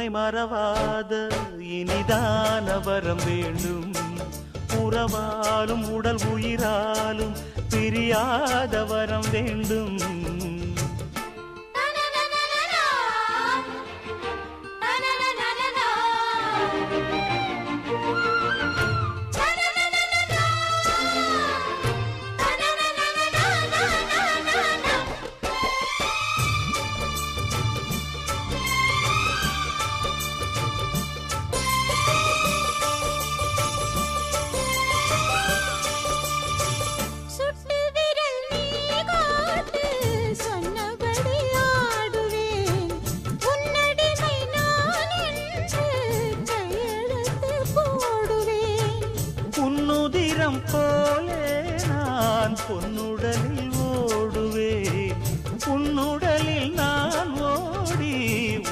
உனை மறவாத இனிதான வரம் வேண்டும். உறவாலும் உடல் உயிராலும் பிரியாத வரம் வேண்டும். உன்னுதிரம் போலே நான் பொன்னுடலில் ஓடுவேன். உன்னுடலில் நான் ஓடி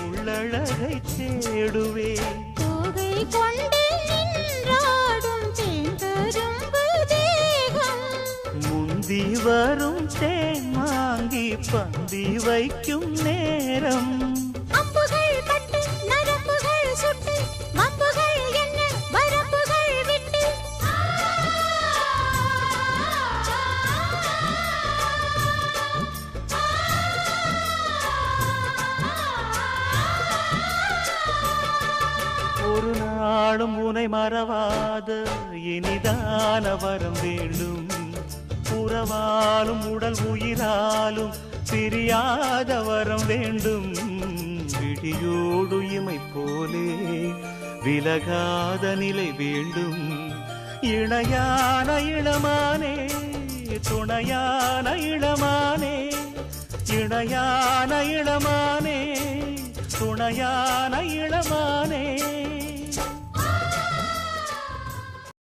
உள்ளழகை தேடுவேன். தோகை கொண்டு நின்றாடும் தேங்கரும்பு தேகம், முந்தி வரும் தேன் வாங்கி பந்தி வைக்கும் நேரம். அம்புகள் பட்டு நரம்புகள் சுட்டு வம்புகள் என்ன வரம்புகள் விட்டு. ஒரு நாளும் உனை மறவாத இனிதான வரம் வேண்டும். உறவாலும் உடல் உயிராலும் பிரியாத வரம் வேண்டும். விடியோடு இமை போலே விலகாத நிலை வேண்டும். இணையான இளமானே துணையான இளமானே, இணையான இளமானே துணையான இளமானே.